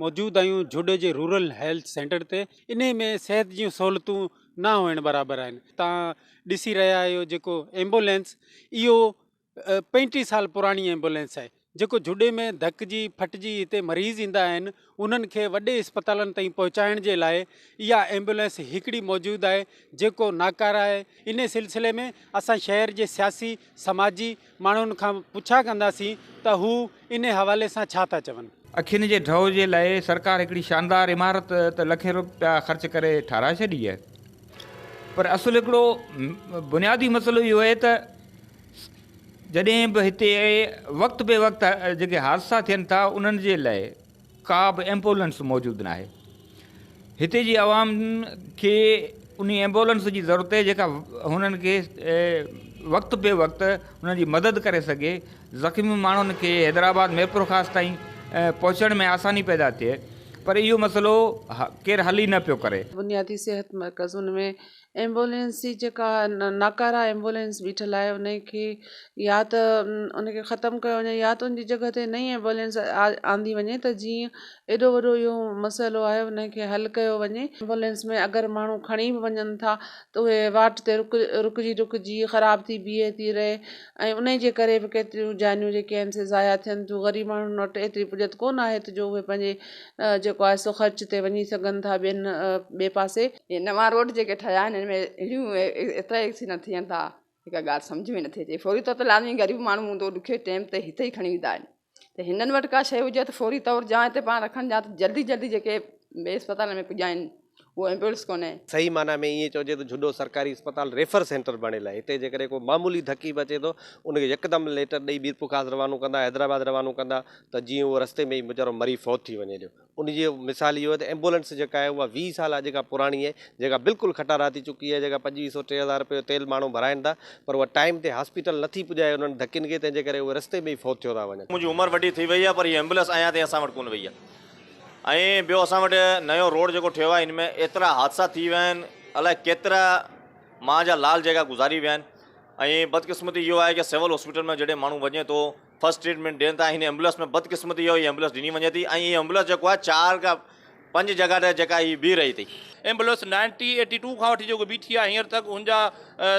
मौजूद आहियूं झुॾे जे rural health centre ते। इन में सिहत जूं सहूलियतूं न हुअण बराबरि आहिनि। तव्हां ॾिसी रहिया आहियो जेको एम्बुलेंस, इहो 35 साल पुराणी एम्बुलेंस आहे। जेको झुॾे में धकिजी फटिजी हिते मरीज़ ईंदा आहिनि उन्हनि खे वॾे इस्पतालनि ताईं पहुचाइण जे लाइ इहा एम्बुलेंस हिकिड़ी मौजूदु आहे जेको नाकारा आहे। इन सिलसिले में असां शहर जे सियासी समाजी माण्हुनि खां पुछा कंदासीं त हू इन हवाले सां छा था चवनि। अखियुनि जे ढव जे लाइ सरकार हिकिड़ी शानदार इमारत त लखे रुपया ख़र्च करे ठाराए छॾी आहे, पर असुलु हिकिड़ो बुनियादी मसइलो इहो आहे त जॾहिं बि हिते वक़्त बे वक़्तु जेके हादसा थियनि था उन्हनि जे लाइ का बि एम्बुलेंस मौजूदु न आहे। हिते जी आवाम खे उन एम्बुलेंस जी ज़रूरत आहे जेका हुननि खे वक़्त बे वक़्तु हुननि जी मदद करे सघे। ज़ख़्मी माण्हुनि खे हैदराबाद मेरपुर ख़ासि ताईं पहुचण में आसानी पैदा थिए, पर इहो मसइलो केरु हल ई न पियो करे। बुनियादी सिहत मर्कज़ उनमें एम्बुलेंस जी जेका नाकारा एम्बुलेंस बीठल आहे उनखे या त उनखे ख़तमु कयो वञे या त उनजी जॻह ते नई एम्बुलेंस आंदी वञे त जीअं एॾो वॾो इहो मसइलो आहे उनखे हल कयो वञे। एम्बुलेंस में अगरि माण्हू खणी बि वञनि था त उहे वाट ते रुकिजी ख़राब थी बीहे थी रहे ऐं उन जे करे बि केतिरियूं जानियूं जेके आहिनि से ज़ाया थियनि थियूं। ग़रीब माण्हुनि वटि एतिरी पुॼत कोन आहे त जो उहे पंहिंजे जेको आहे सो ख़र्च ते वञी सघनि था ॿिए पासे। ये नवां रोड जेके ठहिया आहिनि हिन में अहिड़ियूं एतिरा एक्सीडेंट थियनि था, हिकु ॻाल्हि सम्झ में नथी अचे। फौरी तौर ते लाज़मी ग़रीब माण्हू हूंदो ॾुखे टाइम ते हिते ई खणी ईंदा आहिनि, त हिननि वटि का शइ हुजे त फौरी तौर जा हिते पाण रखनि या त जल्दी जल्दी जेके ॿिए अस्पताल में पुॼाइनि उहो एम्बुलेंस कोन्हे। सही माना में ईअं चइजे त झुॾो सरकारी अस्पताल रेफर सेंटर बणियल आहे। हिते जेकॾहिं को मामूली धकी बि अचे थो उनखे यकदमि लेटर ॾेई मीरपुर ख़ासि रवानो कंदा, हैदराबाद रवानो कंदा त जीअं उहो रस्ते में ई वीचारो मरी फौत थी वञे ॾियो। उनजी मिसाल इहो आहे त एम्बुलेंस जेका आहे उहा 20 साल आहे जेका पुराणी आहे, जेका बिल्कुलु खटारा थी चुकी आहे, जेका 2500-3000 रुपयो तेल माण्हू भराइनि था, पर उहा टाइम ते हॉस्पिटल नथी पुॼाए उन्हनि धकियुनि खे, तंहिंजे करे उहे रस्ते में ई फौत थियो था वञनि। मुंहिंजी उमिरि वॾी थी वई आहे पर हीअ एम्बुलेंस अञा ताईं असां वटि कोन वई आहे। ऐं ॿियो असां वटि नयो रोड जेको ठहियो आहे हिन में एतिरा हादसा थी विया आहिनि, अलाए केतिरा मां जा लाल जेका गुज़ारी विया आहिनि। ऐं बदकिस्मती इहो आहे कि सिविल हॉस्पिटल में जॾहिं माण्हू वञे थो फर्स्ट ट्रीटमेंट ॾियनि था, हिन एम्बुलेंस में बदकिस्मती इहो एम्बुलेंस ॾिनी वञे थी ऐं हीअ एम्बुलेंस जेको आहे 4 खां 5 जॻह ते जेका हीअ बीह रही अथई। एम्बुलेंस 1982 खां वठी जेको बीठी आहे हींअर तक हुनजा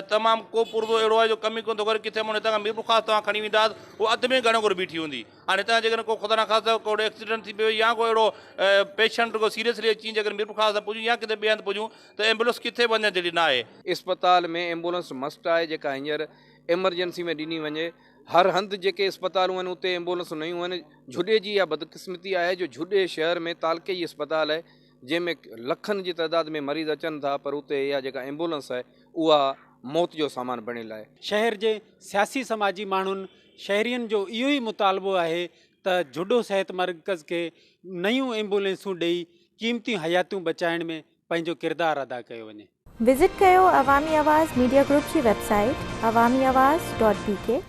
तमामु को पुर्दो अहिड़ो आहे जो कमी कोन थो करे। किथे माण्हू हितां खां मीरपुर ख़ासि तव्हां खणी वेंदा उहो अधु में घणो करे बीठी हूंदी। हाणे हितां जेकॾहिं को ख़ुदा न ख़ासि को एक्सीडेंट थी पियो या को अहिड़ो पेशेंट को सीरियसली अची जेकॾहिं मीरपुर ख़ासि पुॼूं या किथे ॿिए हंधि पुॼूं त एम्बुलेंस किथे वञण जहिड़ी न आहे। इस्पताल में एम्बुलेंस मस्ट आहे जेका हींअर एमरजेंसी में ॾिनी वञे। हर हंधि जेके इस्पतालूं आहिनि उते एम्बुलेंस नयूं आहिनि। झुॾे जी इहा बदकिस्मती आहे जो झुॾे शहर में तालकई इस्पताल आहे जंहिंमें लखनि जी तइदाद में मरीज़ अचनि था, पर उते इहा जेका एम्बुलेंस आहे उहा मौत जो सामान बणियल आहे। शहर जे सियासी समाजी माण्हुनि शहरियुनि जो इहो ई मुतालबो आहे त झुॾो सिहत मर्कज़ खे नयूं एम्बुलेंसूं ॾेई क़ीमती हयातियूं बचाइण में पंहिंजो किरदारु अदा कयो वञे। विज़िट कयो अवामी आवाज़ मीडिया ग्रुप जी वेबसाइट awamiawaz.pk।